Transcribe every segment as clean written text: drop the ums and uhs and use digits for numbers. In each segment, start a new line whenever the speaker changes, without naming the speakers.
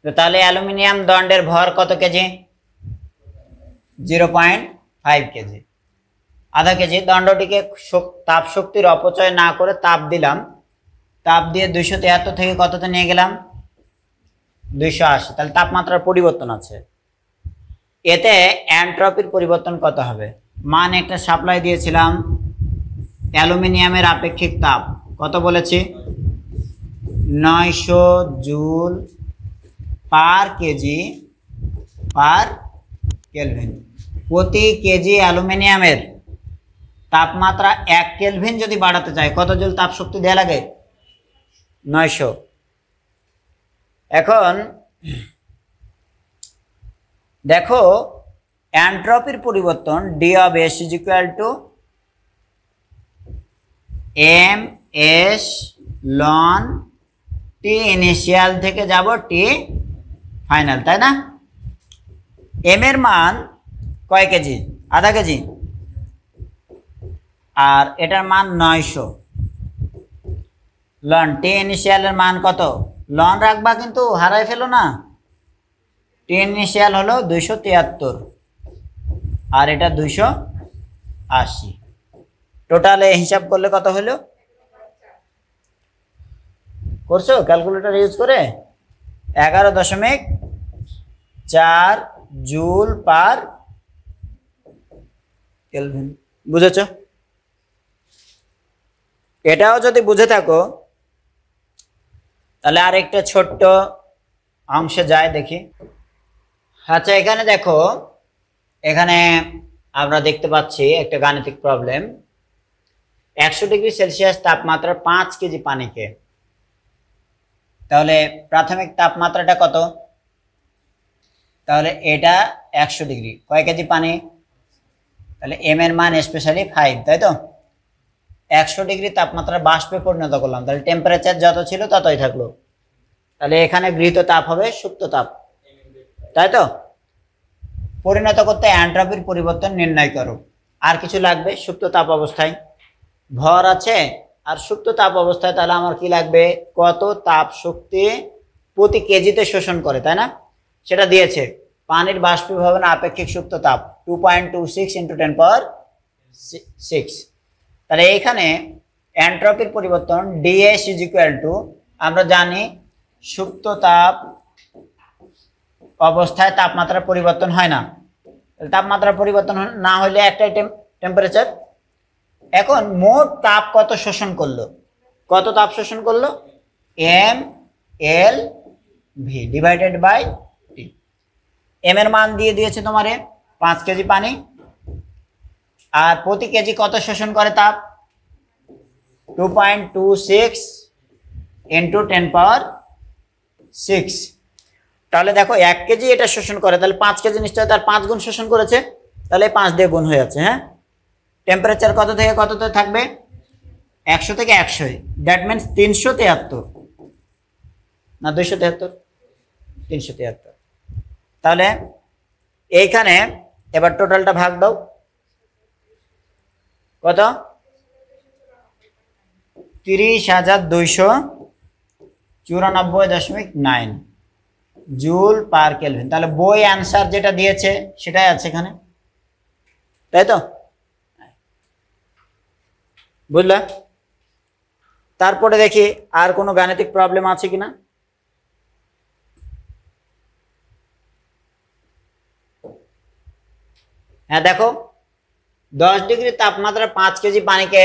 তো তাহলে অ্যালুমিনিয়াম দণ্ডের ভর কত কেজি? 0.5 কেজি। আধা কেজি। দণ্ডটিকে তাপ শক্তির অপচয় না করে তাপ দিলাম, তাপ দিয়ে 273 থেকে কততে নিয়ে গেলাম? 280। তাহলে তাপমাত্রার পরিবর্তন আছে। এতে এন্ট্রপির পরিবর্তন কত হবে? মান একটা সাপ্লাই দিয়েছিলাম, অ্যালুমিনিয়ামের আপেক্ষিক তাপ কত বলেছি? 900 joule per kg per kelvin. প্রতি কেজি অ্যালুমিনিয়ামের তাপমাত্রা 1 কেলভিন যদি বাড়াতে চাই কত জুল তাপ শক্তি দেওয়া লাগে? 900। এখন দেখো এন্ট্রপির পরিবর্তন d of s is equal to m s ln t initial থেকে যাব টি ফাইনাল, তাই না? এম এর মান কয় কেজি? আধা কেজি। আর এটার মান 900। লন টি ইনিশিয়ালের মান কত? লন রাখবা কিন্তু হারাই ফেলো না। টি ইনিশিয়াল হলো 273 আর এটা 280। টোটালে হিসাব করলে কত হলো? করছো ক্যালকুলেটর ইউজ করে? 11.4 জুল পার কেলভিন। বুঝেছ? এটাও যদি বুঝে থাকো তাহলে আর একটা ছোট্ট অংশে যায় দেখি। আচ্ছা এখানে দেখো, এখানে আমরা দেখতে পাচ্ছি একটা গাণিতিক প্রবলেম। 100 ডিগ্রি সেলসিয়াস তাপমাত্রার 5 কেজি পানিকে, তাহলে প্রাথমিক তাপমাত্রাটা কত? তাহলে এটা 100 ডিগ্রি, কয় কেজি পানি? তাহলে এম এর মান স্পেশালি 5, তাই তো? 100 ডিগ্রি তাপমাত্রা বাষ্পে পরিণত করলাম, তাহলে টেম্পারেচার যত ছিল ততই থাকলো। তাহলে এখানে গৃহীত তাপ হবে সুপ্ত তাপ, তাই তো? পরিণত করতে এন্ট্রপির পরিবর্তন নির্ণয় করো। আর কিছু লাগবে? সুপ্ত তাপ অবস্থায় ভর আছে আর সুপ্ত তাপ অবস্থায় তাহলে আমার কি লাগবে? কত তাপ শক্তি প্রতি কেজিতে শোষণ করে, তাই না? সেটা দিয়েছে। পানির বাষ্পীভবন আপেক্ষিক সুপ্ত তাপ 2.26 × 10⁶। তাহলে এইখানে এন্ট্রপির পরিবর্তন ডিএস ইজ ইকুয়াল টু, আমরা জানি সুপ্ত তাপ অবস্থায় তাপমাত্রার পরিবর্তন হয় না। তাপমাত্রা পরিবর্তন না হলে একটাই টেম্পারেচার। এখন মোট তাপ কত শোষণ করলো? কত তাপ শোষণ করলো? M l v divided by t. M এর মান দিয়ে দিয়েছে তোমারে 5 কেজি পানি, আর প্রতি কেজি কত শোষণ করে তাপ? 2.26 × 10⁶। তাহলে দেখো 1 কেজি এটা শোষণ করে, তাহলে 5 কেজি নিশ্চয় তার 5 গুণ শোষণ করেছে, তাহলে 5 দিয়ে গুণ হয়ে যাচ্ছে। হ্যাঁ, টেম্পারেচার কত থেকে কততে থাকবে? 100 থেকে 100, দ্যাট মিনস 373 না 273? 373। তাহলে এইখানে এবার টোটালটা ভাগ দাও, কত? 30,294.9 জুল পার কেলভিন। তাহলে বই অ্যান্সার যেটা দিয়েছে সেটাই আছে এখানে, তাই তো? বুঝলা? তারপরে দেখি আর কোনো গাণিতিক প্রবলেম আছে কিনা। হ্যাঁ দেখো, 10 ডিগ্রি তাপমাত্রা 5 কেজি পানিকে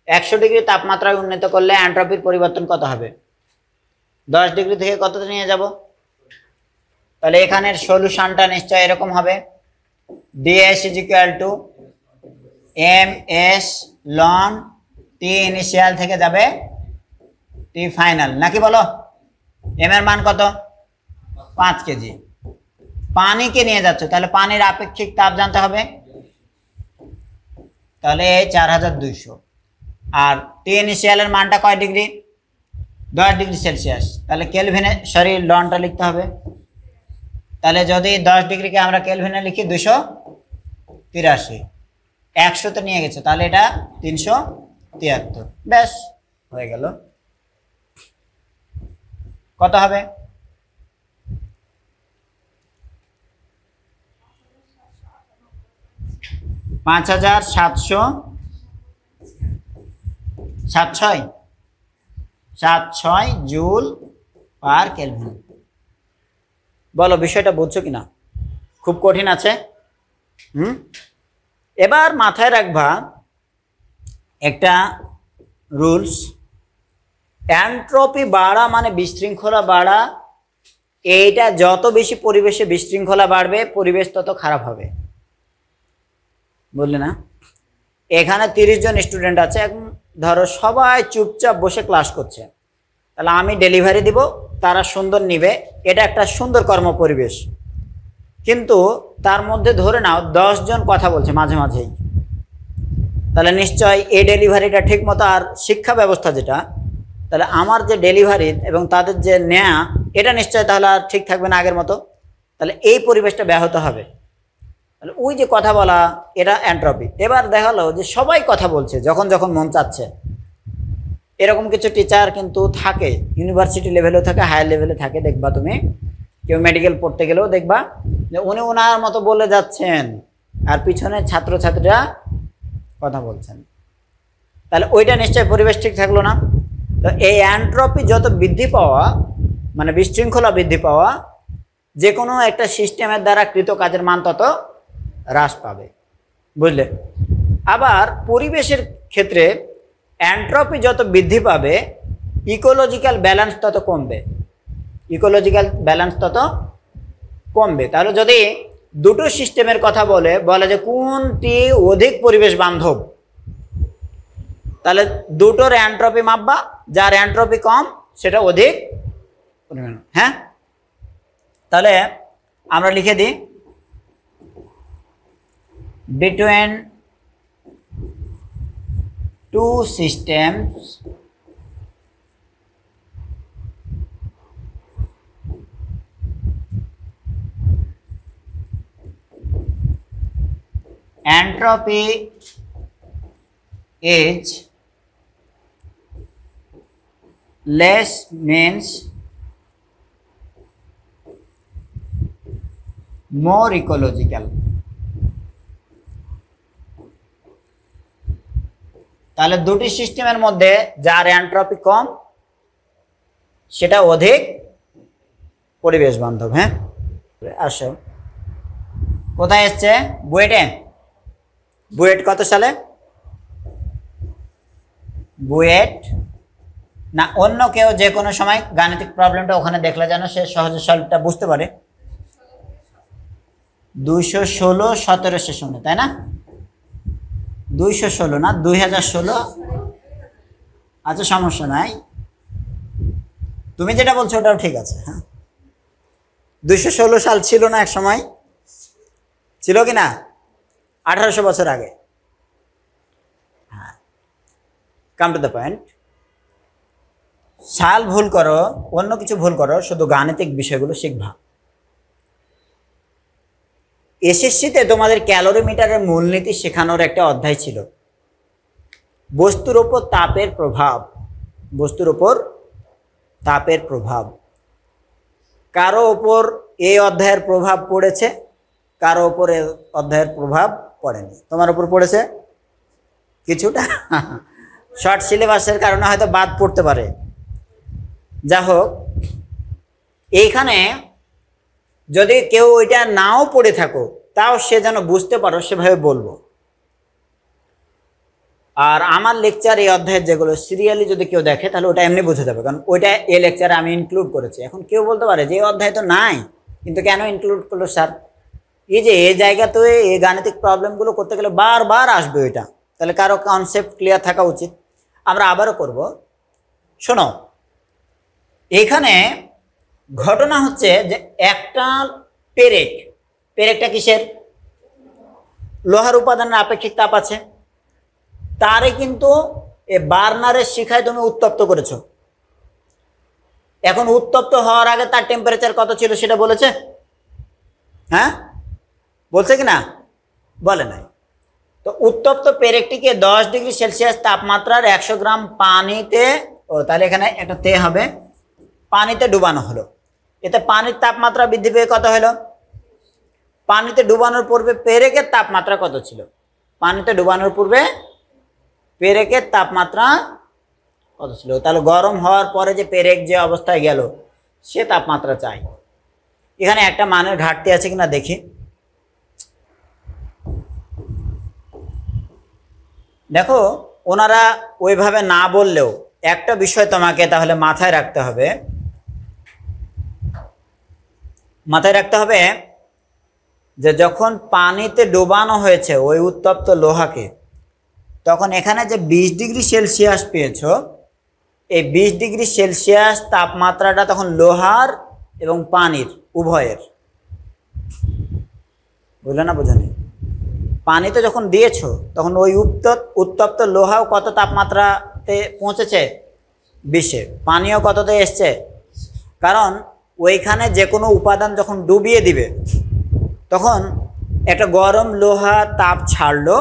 100 ডিগ্রি তাপমাত্রায় উন্নীত করলে এন্ট্রপির পরিবর্তন কত হবে? 10 ডিগ্রি থেকে কততে নিয়ে যাব? তাহলে এখানের সলিউশনটা নিশ্চয় এরকম হবে, ds is equal to m s ln t initial থেকে যাবে টি ফাইনাল, নাকি বলো? এম এর মান কত? 5 কেজি। পানিকে নিয়ে যাচ্ছে, তাহলে পানির আপেক্ষিক তাপ জানতে হবে, তাহলে 4200। আর টি ইনিশিয়ালের মানটা কয় ডিগ্রি? 10 degree Celsius. তাহলে কেলভিনে, সরি লনটা লিখতে হবে। তাহলে যদি 10 ডিগ্রিকে আমরা কেলভিনে লিখি 283, 100তে নিয়ে গেছে, তাহলে এটা 373। ব্যাস হয়ে গেল। কত হবে? 5776 জুল পার কেলভিন। বলো বিষয়টা বুঝছো কিনা? খুব কঠিন আছে। এবার মাথায় রাখবা একটা রুলস, এন্ট্রপি বাড়া মানে বিশৃঙ্খলা বাড়া। এইটা যত বেশি পরিবেশে বিশৃঙ্খলা বাড়বে পরিবেশ তত খারাপ হবে, বুঝলে না? এখানে 30 জন স্টুডেন্ট আছে, এখন ধরো সবাই চুপচাপ বসে ক্লাস করছে, তাহলে আমি ডেলিভারি দিব, তারা সুন্দর নিবে, এটা একটা সুন্দর কর্ম পরিবেশ। কিন্তু তার মধ্যে ধরে নাও 10 জন কথা বলছে মাঝে মাঝেই, তাহলে নিশ্চয় এই ডেলিভারিটা ঠিক মতো, আর শিক্ষা ব্যবস্থা যেটা, তাহলে আমার যে ডেলিভারি এবং তাদের যে নেয়া এটা নিশ্চয় তাহলে আর ঠিক থাকবে না আগের মতো, তাহলে এই পরিবেশটা ব্যাহত হবে। তাহলে ওই যে কথা বলা, এটা এন্ট্রপি। এবার দেখালো যে সবাই কথা বলছে যখন যখন মন চাচ্ছে, এরকম কিছু টিচার কিন্তু থাকে, ইউনিভার্সিটি লেভেলেও থাকে, হায়ার লেভেলে থাকে। দেখবা তুমি কেউ মেডিকেল পড়তে গেলেও দেখবা যে উনি ওনার মতো বলে যাচ্ছেন আর পিছনে ছাত্রছাত্রীরা কথা বলছেন, তাহলে ওইটা নিশ্চয়ই পরিবেশ ঠিক থাকলো না। তো এই এন্ট্রপি যত বৃদ্ধি পাওয়া মানে বিশৃঙ্খলা বৃদ্ধি পাওয়া, যে কোনো একটা সিস্টেমের দ্বারা কৃত কাজের মান তত হ্রাস পাবে, বুঝলে? আবার পরিবেশের ক্ষেত্রে এন্ট্রপি যত বৃদ্ধি পাবে ইকোলজিক্যাল ব্যালেন্স তত কমবে, ইকোলজিক্যাল ব্যালেন্স তত কমবে। তাহলে যদি দুটো সিস্টেমের কথা বলে যে কোনটি অধিক পরিবেশ বান্ধব, তাহলে দুটোর এন্ট্রপি মাপবা, যার এন্ট্রপি কম সেটা অধিক পরিমাণ। হ্যাঁ, তাহলে আমরা লিখে দিই between two systems entropy is less means more ecological। তাহলে দুটি সিস্টেমের মধ্যে যার এন্ট্রপি কম সেটা অধিক পরিবেশ বান্ধব। হ্যাঁ, আসো কোথায় এসছে? বুয়েটে। বুয়েট কত সালে? বুয়েট না অন্য কেউ যে কোনো সময় গাণিতিক প্রবলেমটা ওখানে দেখলে যেন সে সহজে সলভটা বুঝতে পারে। 216 17 সেশনে, তাই না? 216 না 2016। আচ্ছা সমস্যা নাই, তুমি যেটা বলছো ওটাও ঠিক আছে। হ্যাঁ, 216 সাল ছিল না এক সময়? ছিল কি না? 1800 বছর আগে। হ্যাঁ, কাম টু দ্য পয়েন্ট। সাল ভুল করো, অন্য কিছু ভুল করো, শুধু গাণিতিক বিষয়গুলো শিখবা। এসএসসিতে তোমাদের ক্যালোরিমিটারের মূলনীতি শেখানোর একটা অধ্যায় ছিল বস্তুর উপর তাপের প্রভাব। বস্তুর উপর তাপের প্রভাব, কারো ওপর এই অধ্যায়ের প্রভাব পড়েছে, কারো ওপর এই অধ্যায়ের প্রভাব পড়েনি। তোমার উপর পড়েছে কিছুটা, শর্ট সিলেবাসের কারণে হয়তো বাদ পড়তে পারে। যা হোক, এইখানে যদি কেউ ওইটা নাও পড়ে থাকো তাও সে যেন বুঝতে পারো সেভাবে বলবো। আর আমার লেকচার এই অধ্যায়ের যেগুলো সিরিয়ালি যদি কেউ দেখে তাহলে ওটা এমনি বুঝে যাবে, কারণ ওইটা এই লেকচারে আমি ইনক্লুড করেছি। এখন কেউ বলতে পারে যে এই অধ্যায় তো নাই, কিন্তু কেন ইনক্লুড করলো স্যার? এই যে এই জায়গাতে এই গাণিতিক প্রবলেমগুলো করতে গেলে বারবার আসবে ওইটা, তাহলে কারো কনসেপ্ট ক্লিয়ার থাকা উচিত। আমরা আবারও করব। শোনো, এখানে ঘটনা হচ্ছে যে একটা পেরেকটা কিসের? লোহার উপাদানের আপেক্ষিক তাপ আছে, তারে কিন্তু এই বার্নারের শিখায় তুমি উত্তপ্ত করেছো। এখন উত্তপ্ত হওয়ার আগে তার টেম্পারেচার কত ছিল সেটা বলেছে? হ্যাঁ, বলছে কি না? বলে নাই। তো উত্তপ্ত পেরেকটিকে 10 ডিগ্রি সেলসিয়াস তাপমাত্রার 100 গ্রাম পানিতে, তাহলে এখানে একটা তে হবে, পানিতে ডুবানো হলো। এতে পানির তাপমাত্রা বৃদ্ধি পেয়ে কত হলো? পানিতে ডুবানোর পূর্বে পেরেকের তাপমাত্রা কত ছিল? পানিতে ডুবানোর পূর্বে পেরেকের তাপমাত্রা কত ছিল, তাহলে গরম হওয়ার পরে যে পেরেক যে অবস্থায় গেল সে তাপমাত্রা চাই। এখানে একটা মানের ঘাটতি আছে কিনা দেখি। দেখো ওনারা ওইভাবে না বললেও একটা বিষয় তোমাকে তাহলে মাথায় রাখতে হবে, যে যখন পানিতে ডোবানো হয়েছে ওই উত্তপ্ত লোহাকে, তখন এখানে যে 20 ডিগ্রি সেলসিয়াস পেয়েছ, এই 20 ডিগ্রি সেলসিয়াস তাপমাত্রাটা তখন লোহার এবং পানির উভয়ের, বুঝলে না বোঝানি? পানিতে যখন দিয়েছ তখন ওই উত্তপ্ত লোহাও কত তাপমাত্রাতে পৌঁছেছে, 20-এ। পানিও কততে এসছে, কারণ ওইখানে যে কোনো উপাদান যখন ডুবিয়ে দিবে তখন একটা গরম লোহা তাপ ছাড়লো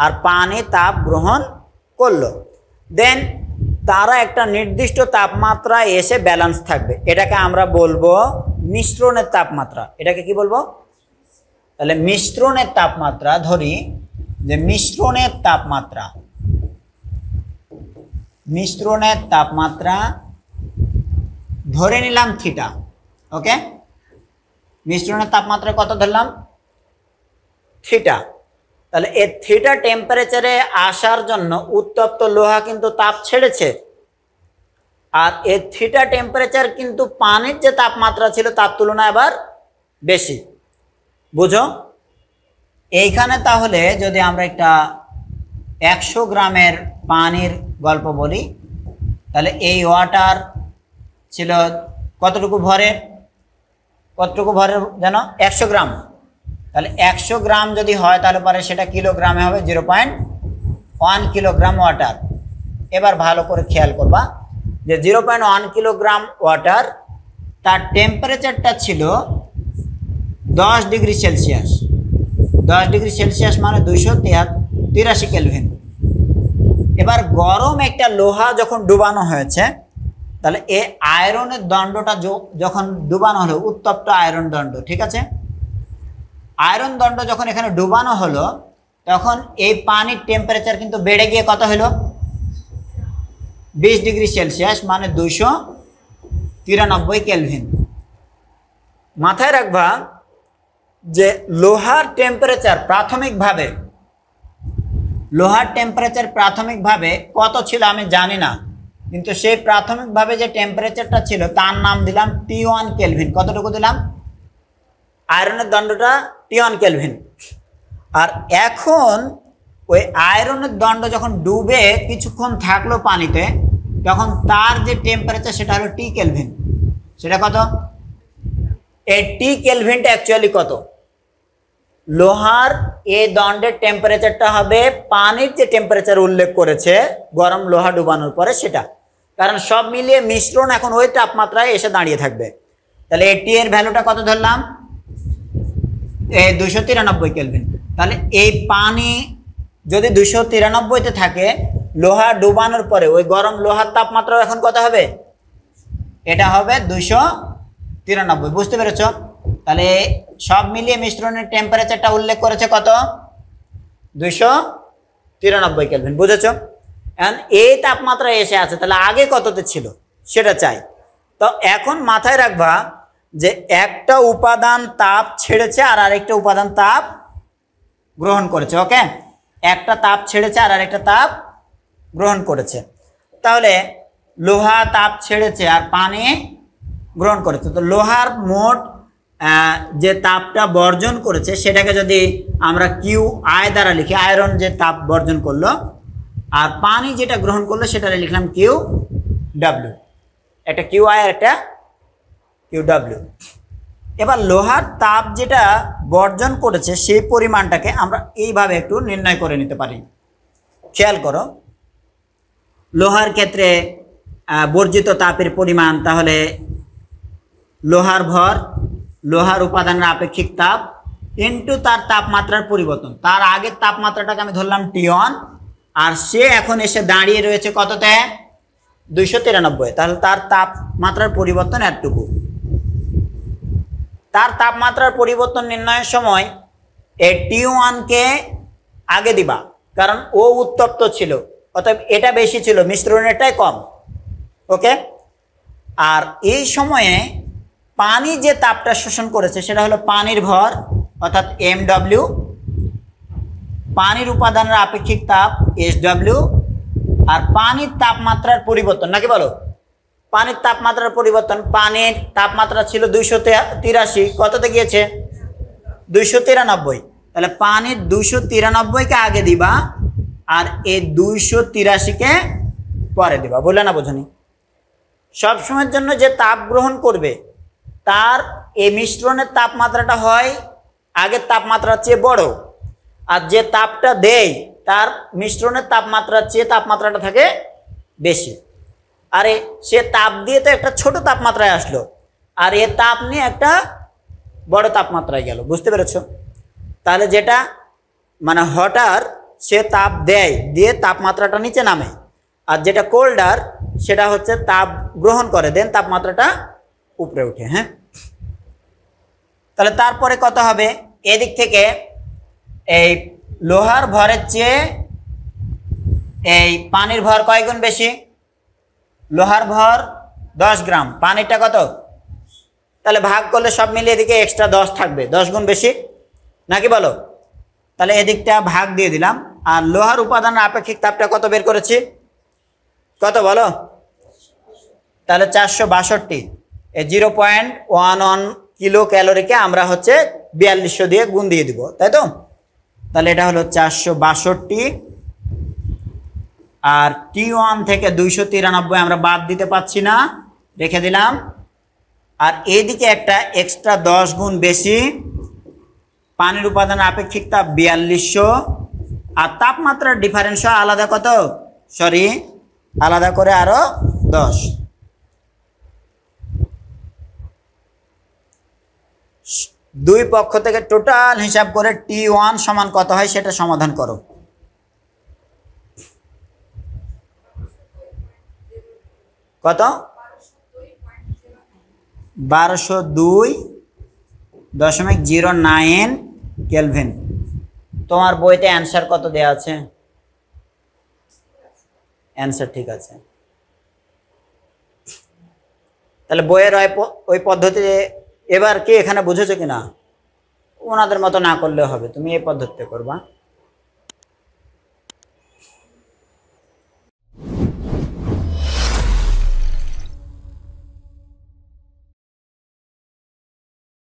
আর পানি তাপ গ্রহণ করলো, দেন তারা একটা নির্দিষ্ট তাপমাত্রায় এসে ব্যালেন্স থাকবে। এটাকে আমরা বলবো মিশ্রণের তাপমাত্রা। এটাকে কি বলবো? তাহলে মিশ্রণের তাপমাত্রা, ধরি যে মিশ্রণের তাপমাত্রা ধরে নিলাম থিটা। ওকে, মিশ্রণের তাপমাত্রা কত ধরলাম? থিটা। তাহলে এই থিটা টেম্পারেচারে আসার জন্য উত্তপ্ত লোহা কিন্তু তাপ ছেড়েছে, আর এই থিটা টেম্পারেচার কিন্তু পানির যে তাপমাত্রা ছিল তার তুলনায় আবার বেশি। বুঝো? এইখানে তাহলে যদি আমরা একটা 100 গ্রামের পানির গল্প বলি, তাহলে এই ওয়াটার ছিল কতটুকু ভরের যেন 100 গ্রাম। তাহলে 100 গ্রাম যদি হয় তাহলে পরে সেটা কিলোগ্রামে হবে 0.1 কিলোগ্রাম ওয়াটার। এবার ভালো করে খেয়াল করবা যে 0.1 কিলোগ্রাম ওয়াটার, তার টেম্পারেচারটা ছিল 10 ডিগ্রি সেলসিয়াস। 10 ডিগ্রি সেলসিয়াস মানে 283 কেলভিন। এবার গরম একটা লোহা যখন ডুবানো হয়েছে, তাহলে এই আয়রনের দণ্ডটা যখন ডুবানো হলো, উত্তপ্ত আয়রন দণ্ড, ঠিক আছে, আয়রন দণ্ড যখন এখানে ডুবানো হলো তখন এই পানির টেম্পারেচার কিন্তু বেড়ে গিয়ে কত হলো? 20 ডিগ্রি সেলসিয়াস মানে 293 কেলভিন। মাথায় রাখবা যে লোহার টেম্পারেচার প্রাথমিকভাবে কত ছিল আমি জানি না, কিন্তু সেই প্রাথমিকভাবে যে টেম্পারেচারটা ছিল তার নাম দিলাম T1 কেলভিন। কতটুকু দিলাম? আয়রনের দণ্ডটা T1 কেলভিন। আর এখন ওই আয়রনের দণ্ড যখন ডুবে কিছুক্ষণ থাকলো পানিতে, তখন তার যে টেম্পারেচার সেটা হলো T কেলভিন। সেটা কত? এই T কেলভিনটা অ্যাকচুয়ালি কত? লোহার এই দণ্ডের টেম্পারেচারটা হবে পানির যে টেম্পারেচার উল্লেখ করেছে গরম লোহা ডুবানোর পরে সেটা, কারণ সব মিলিয়ে মিশ্রণ এখন ওই তাপমাত্রায় এসে দাঁড়িয়ে থাকবে। তাহলে এই টি এর ভ্যালুটা কত ধরলাম? 293 কেলভিন। তাহলে এই পানি যদি 293-তে থাকে, লোহা ডুবানোর পরে ওই গরম লোহার তাপমাত্রা এখন কত হবে? এটা হবে 293। বুঝতে পেরেছ? তাহলে সব মিলিয়ে মিশ্রণের টেম্পারেচারটা উল্লেখ করেছে কত? 293 কেলভিন। বুঝেছ? এখন এই তাপমাত্রা এসে আছে, তাহলে আগে কততে ছিল সেটা চাই। তো এখন মাথায় রাখবা যে একটা উপাদান তাপ ছেড়েছে আর আরেকটা উপাদান তাপ গ্রহণ করেছে। ওকে, একটা তাপ ছেড়েছে আর আরেকটা তাপ গ্রহণ করেছে। তাহলে লোহা তাপ ছেড়েছে আর পানি গ্রহণ করেছে, তো লোহার মোট যে তাপটা বর্জন করেছে সেটাকে যদি আমরা QI দ্বারা লিখি, আয়রন যে তাপ বর্জন করলো, আর পানি যেটা গ্রহণ করলো সেটা লিখলাম QW। একটা QI আর একটা QW। এবার লোহার তাপ যেটা বর্জন করেছে সেই পরিমাণটাকে আমরা এইভাবে একটু নির্ণয় করে নিতে পারি। খেয়াল করো, লোহার ক্ষেত্রে বর্জিত তাপের পরিমাণ, তাহলে লোহার ভর, লোহার উপাদানের আপেক্ষিক তাপ ইন্টু তার তাপমাত্রার পরিবর্তন। তার আগের তাপমাত্রাটাকে আমি ধরলাম T1, আর সে এখন এসে দাঁড়িয়ে রয়েছে কততে? 293। তাহলে তার তাপমাত্রার পরিবর্তন এতটুকু। তার তাপমাত্রার পরিবর্তন নির্ণয়ের সময় এই T1 কে আগে দিবা, কারণ ও উত্তপ্ত ছিল, অতএব এটা বেশি ছিল, মিশ্রণেরটাই কম। ওকে। আর এই সময়ে পানি যে তাপটা শোষণ করেছে সেটা হলো পানির ভর অর্থাৎ mw, পানির উপাদানের আপেক্ষিক তাপ SW, আর পানির তাপমাত্রার পরিবর্তন, নাকি বলো? পানির তাপমাত্রার পরিবর্তন, পানির তাপমাত্রা ছিল 283, কততে গিয়েছে 293, তাহলে পানির 293-কে আগে দিবা আর এই 283-কে পরে দিবা। বললে না বোঝনি? সবসময়ের জন্য যে তাপ গ্রহণ করবে তার এই মিশ্রণের তাপমাত্রাটা হয় আগের তাপমাত্রার চেয়ে বড়, আর যে তাপটা দেয় তার মিশ্রণের তাপমাত্রার চেয়ে তাপমাত্রাটা থাকে বেশি। আরে সে তাপ দিয়ে তো একটা ছোট তাপমাত্রায় আসলো, আর এ তাপ নিয়ে একটা বড় তাপমাত্রায় গেল। বুঝতে পেরেছ? তাহলে যেটা মানে হটার সে তাপ দেয়, দিয়ে তাপমাত্রাটা নিচে নামে, আর যেটা কোল্ডার সেটা হচ্ছে তাপ গ্রহণ করে, দেন তাপমাত্রাটা উপরে উঠে। হ্যাঁ, তাহলে তারপরে কত হবে? এদিক থেকে এই লোহার ভরের চেয়ে এই পানির ভর কয় গুণ বেশি? লোহার ভর 10 গ্রাম, পানিরটা কত? তাহলে ভাগ করলে সব মিলিয়ে এদিকে এক্সট্রা 10 থাকবে, 10 গুণ বেশি, নাকি বলো? তাহলে এদিকটা ভাগ দিয়ে দিলাম। আর লোহার উপাদানের আপেক্ষিক তাপটা কত বের করেছি? কত বলো? তাহলে 462, এই 0.11 কিলো ক্যালোরিকে আমরা হচ্ছে 4200 দিয়ে গুণ দিয়ে দিব, তাই তো? তাহলে এটা হলো 462, আর T1 থেকে 293 আমরা বাদ দিতে পাচ্ছি না, রেখে দিলাম। আর এইদিকে একটা এক্সট্রা 10 গুণ বেশি, পানির উপাদানের আপেক্ষিক তাপ 4200, আর তাপমাত্রার ডিফারেন্স আলাদা কত? সরি, আলাদা করে আরো 10। দুই পক্ষ থেকে টোটাল হিসাব করে T1 সমান কত হয় সেটা সমাধান করো। কত? 1202.09 কেলভিন। তোমার বইতে অ্যান্সার কত দেয়া আছে? অ্যান্সার ঠিক আছে। তাহলে বইয়ের ওই পদ্ধতিতে এবার কি এখানে বুঝেছো কিনা? ওনাদের মতো না করলে হবে, তুমি এই পদ্ধতিতে করবা।